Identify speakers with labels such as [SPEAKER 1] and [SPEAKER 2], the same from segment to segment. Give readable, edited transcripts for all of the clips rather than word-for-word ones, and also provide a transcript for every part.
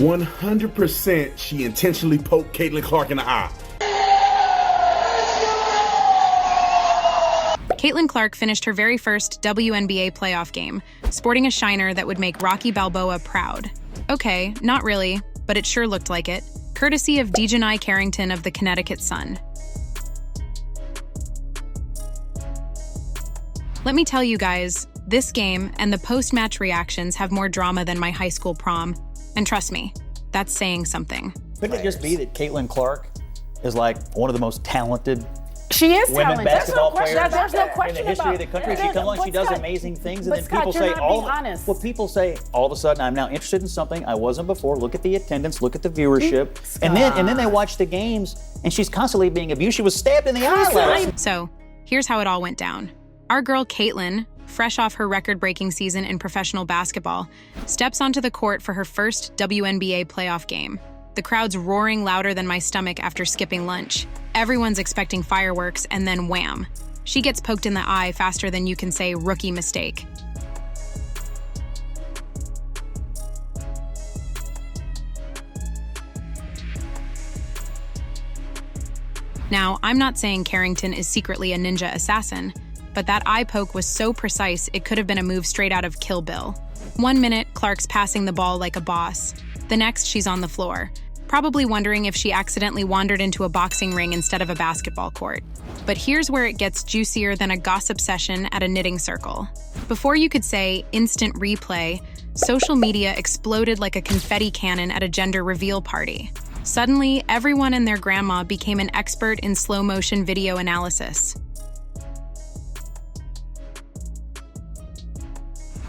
[SPEAKER 1] 100% she intentionally poked Caitlin Clark in the eye.
[SPEAKER 2] Caitlin Clark finished her very first WNBA playoff game, sporting a shiner that would make Rocky Balboa proud. Okay, not really, but it sure looked like it, courtesy of Dijonai Carrington of the Connecticut Sun. Let me tell you guys, this game and the post-match reactions have more drama than my high school prom. And trust me, that's saying something.
[SPEAKER 3] Couldn't it just be that Caitlin Clark is like one of the most talented
[SPEAKER 4] she is
[SPEAKER 3] women
[SPEAKER 4] talented.
[SPEAKER 3] basketball players
[SPEAKER 4] There's no question
[SPEAKER 3] in the history of the country? She comes along, she does amazing things, and then
[SPEAKER 4] Scott,
[SPEAKER 3] people say
[SPEAKER 4] people
[SPEAKER 3] say all of a sudden I'm now interested in something I wasn't before. Look at the attendance, look at the viewership, and then they watch the games, and she's constantly being abused. She was stabbed in the eye last night.
[SPEAKER 2] So here's how it all went down. Our girl Caitlin, fresh off her record-breaking season in professional basketball, steps onto the court for her first WNBA playoff game. The crowd's roaring louder than my stomach after skipping lunch. Everyone's expecting fireworks, and then wham! She gets poked in the eye faster than you can say rookie mistake. Now, I'm not saying Carrington is secretly a ninja assassin, but that eye poke was so precise it could have been a move straight out of Kill Bill. 1 minute, Clark's passing the ball like a boss. The next, she's on the floor, probably wondering if she accidentally wandered into a boxing ring instead of a basketball court. But here's where it gets juicier than a gossip session at a knitting circle. Before you could say instant replay, social media exploded like a confetti cannon at a gender reveal party. Suddenly, everyone and their grandma became an expert in slow-motion video analysis.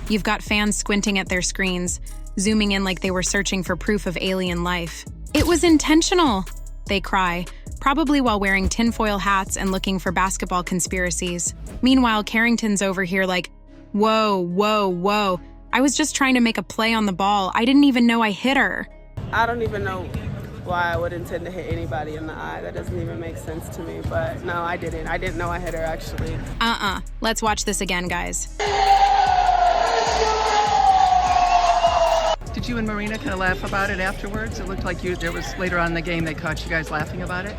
[SPEAKER 2] You've got fans squinting at their screens, zooming in like they were searching for proof of alien life. It was intentional, they cry, probably while wearing tinfoil hats and looking for basketball conspiracies. Meanwhile, Carrington's over here like, whoa, whoa, whoa. I was just trying to make a play on the ball. I didn't even know I hit her.
[SPEAKER 5] I don't even know why I would intend to hit anybody in the eye. That doesn't even make sense to me, but no, I didn't. I didn't know I hit her, actually.
[SPEAKER 2] Let's watch this again, guys.
[SPEAKER 6] Did you and Marina kind of laugh about it afterwards? It looked like there was later on in the game they caught you guys laughing about it.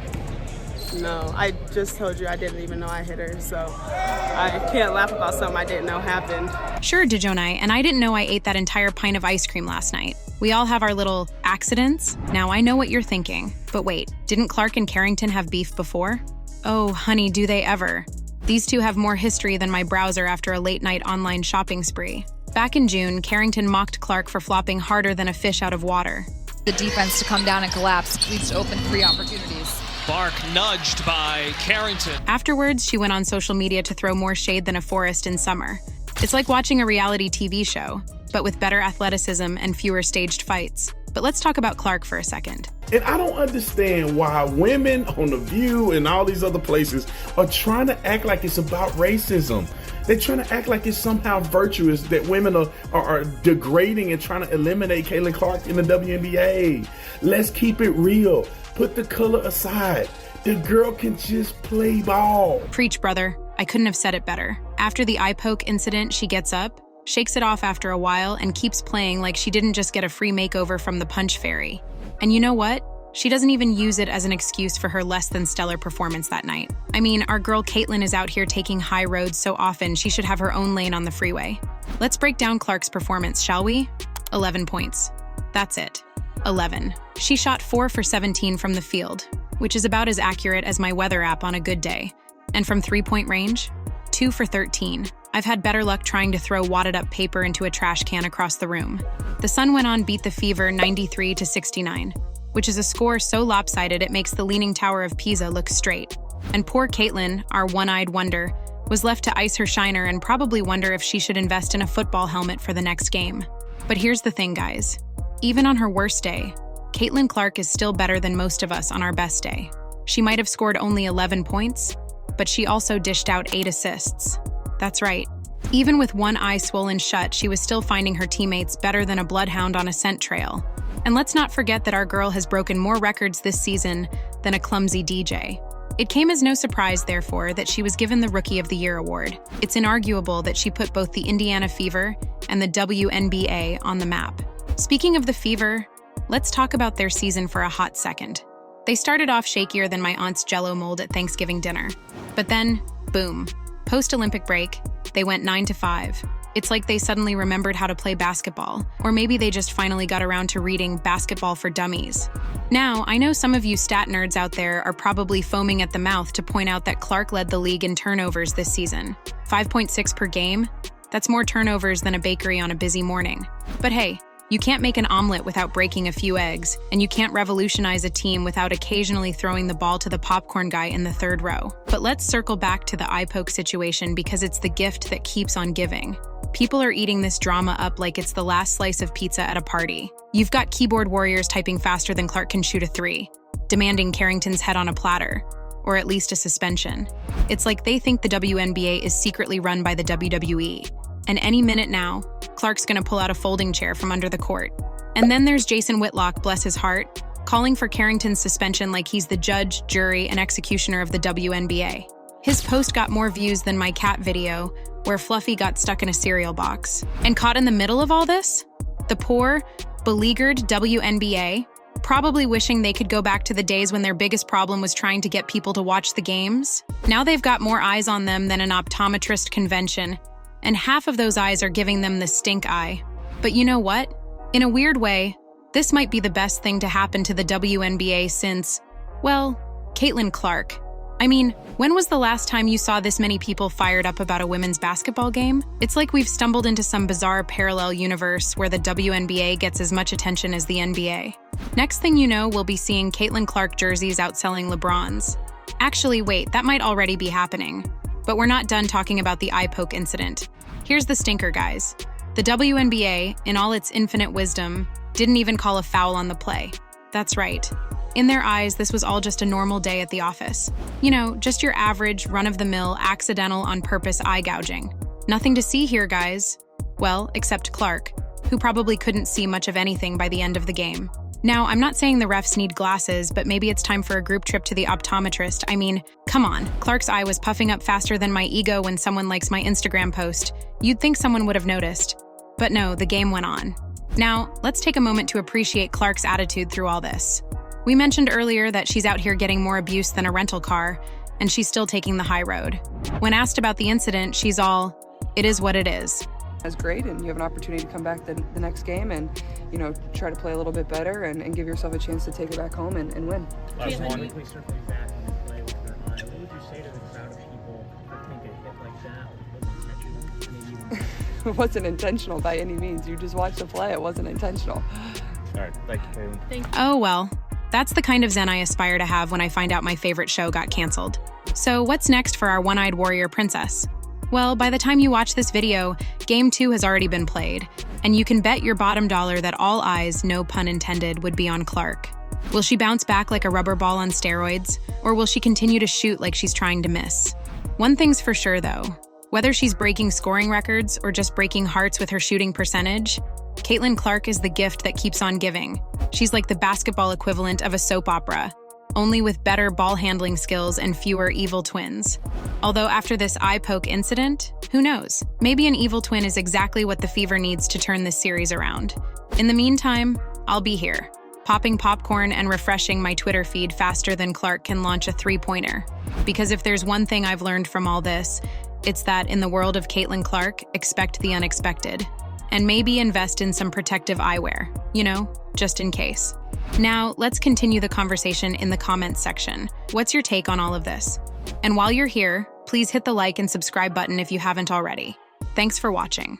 [SPEAKER 5] No, I just told you I didn't even know I hit her, so I can't laugh about something I didn't know happened.
[SPEAKER 2] Sure, Dijonai, and I didn't know I ate that entire pint of ice cream last night. We all have our little accidents. Now I know what you're thinking. But wait, didn't Clark and Carrington have beef before? Oh, honey, do they ever? These two have more history than my browser after a late-night online shopping spree. Back in June, Carrington mocked Clark for flopping harder than a fish out of water.
[SPEAKER 7] The defense to come down and collapse leads to open 3 opportunities.
[SPEAKER 8] Bark nudged by Carrington.
[SPEAKER 2] Afterwards, she went on social media to throw more shade than a forest in summer. It's like watching a reality TV show, but with better athleticism and fewer staged fights. But let's talk about Clark for a second.
[SPEAKER 1] And I don't understand why women on The View and all these other places are trying to act like it's about racism. They're trying to act like it's somehow virtuous that women are degrading and trying to eliminate Caitlin Clark in the WNBA. Let's keep it real. Put the color aside. The girl can just play ball.
[SPEAKER 2] Preach, brother. I couldn't have said it better. After the eye poke incident, she gets up, shakes it off after a while, and keeps playing like she didn't just get a free makeover from the Punch Fairy. And you know what? She doesn't even use it as an excuse for her less than stellar performance that night. I mean, our girl Caitlin is out here taking high roads so often she should have her own lane on the freeway. Let's break down Clark's performance, shall we? 11 points. That's it. 11. She shot 4 for 17 from the field, which is about as accurate as my weather app on a good day. And from 3-point range, 2 for 13. I've had better luck trying to throw wadded up paper into a trash can across the room. The Sun went on beat the Fever 93-69. Which is a score so lopsided it makes the Leaning Tower of Pisa look straight. And poor Caitlin, our one-eyed wonder, was left to ice her shiner and probably wonder if she should invest in a football helmet for the next game. But here's the thing, guys. Even on her worst day, Caitlin Clark is still better than most of us on our best day. She might have scored only 11 points, but she also dished out 8 assists. That's right. Even with one eye swollen shut, she was still finding her teammates better than a bloodhound on a scent trail. And let's not forget that our girl has broken more records this season than a clumsy DJ. It came as no surprise, therefore, that she was given the Rookie of the Year award. It's inarguable that she put both the Indiana Fever and the WNBA on the map. Speaking of the Fever, let's talk about their season for a hot second. They started off shakier than my aunt's Jell-O mold at Thanksgiving dinner. But then, boom, post-Olympic break, they went 9-5. It's like they suddenly remembered how to play basketball, or maybe they just finally got around to reading Basketball for Dummies. Now, I know some of you stat nerds out there are probably foaming at the mouth to point out that Clark led the league in turnovers this season. 5.6 per game? That's more turnovers than a bakery on a busy morning. But hey, you can't make an omelet without breaking a few eggs, and you can't revolutionize a team without occasionally throwing the ball to the popcorn guy in the third row. But let's circle back to the eye poke situation because it's the gift that keeps on giving. People are eating this drama up like it's the last slice of pizza at a party. You've got keyboard warriors typing faster than Clark can shoot a 3, demanding Carrington's head on a platter, or at least a suspension. It's like they think the WNBA is secretly run by the WWE. And any minute now, Clark's gonna pull out a folding chair from under the court. And then there's Jason Whitlock, bless his heart, calling for Carrington's suspension like he's the judge, jury, and executioner of the WNBA. His post got more views than my cat video, where Fluffy got stuck in a cereal box. And caught in the middle of all this? The poor, beleaguered WNBA, probably wishing they could go back to the days when their biggest problem was trying to get people to watch the games. Now they've got more eyes on them than an optometrist convention, and half of those eyes are giving them the stink eye. But you know what? In a weird way, this might be the best thing to happen to the WNBA since, well, Caitlin Clark. I mean, when was the last time you saw this many people fired up about a women's basketball game? It's like we've stumbled into some bizarre parallel universe where the WNBA gets as much attention as the NBA. Next thing you know, we'll be seeing Caitlin Clark jerseys outselling LeBron's. Actually, wait, that might already be happening. But we're not done talking about the eye poke incident. Here's the stinker, guys. The WNBA, in all its infinite wisdom, didn't even call a foul on the play. That's right. In their eyes, this was all just a normal day at the office. You know, just your average, run-of-the-mill, accidental, on-purpose eye gouging. Nothing to see here, guys. Well, except Clark, who probably couldn't see much of anything by the end of the game. Now, I'm not saying the refs need glasses, but maybe it's time for a group trip to the optometrist. I mean, come on. Clark's eye was puffing up faster than my ego when someone likes my Instagram post. You'd think someone would have noticed. But no, the game went on. Now, let's take a moment to appreciate Clark's attitude through all this. We mentioned earlier that she's out here getting more abuse than a rental car, and she's still taking the high road. When asked about the incident, she's all, "It is what it is."
[SPEAKER 9] That's great, and you have an opportunity to come back the next game and, you know, try to play a little bit better and give yourself a chance to take it back home and win.
[SPEAKER 10] Caitlin, quickly circling back on the play with your eye, what would you say to the crowd of people that think a hit like that was intentional?
[SPEAKER 9] It wasn't intentional by any means. You just watched the play. It wasn't intentional.
[SPEAKER 10] All right, thank you, Caitlin. Thank you.
[SPEAKER 2] Oh, well, that's the kind of zen I aspire to have when I find out my favorite show got canceled. So what's next for our one-eyed warrior princess? Well, by the time you watch this video, Game 2 has already been played, and you can bet your bottom dollar that all eyes, no pun intended, would be on Clark. Will she bounce back like a rubber ball on steroids, or will she continue to shoot like she's trying to miss? One thing's for sure, though. Whether she's breaking scoring records or just breaking hearts with her shooting percentage, Caitlin Clark is the gift that keeps on giving. She's like the basketball equivalent of a soap opera, only with better ball handling skills and fewer evil twins. Although after this eye poke incident, who knows? Maybe an evil twin is exactly what the Fever needs to turn this series around. In the meantime, I'll be here, popping popcorn and refreshing my Twitter feed faster than Clark can launch a three-pointer. Because if there's one thing I've learned from all this, it's that in the world of Caitlin Clark, expect the unexpected. And maybe invest in some protective eyewear, you know, just in case. Now, let's continue the conversation in the comments section. What's your take on all of this? And while you're here, please hit the like and subscribe button if you haven't already. Thanks for watching.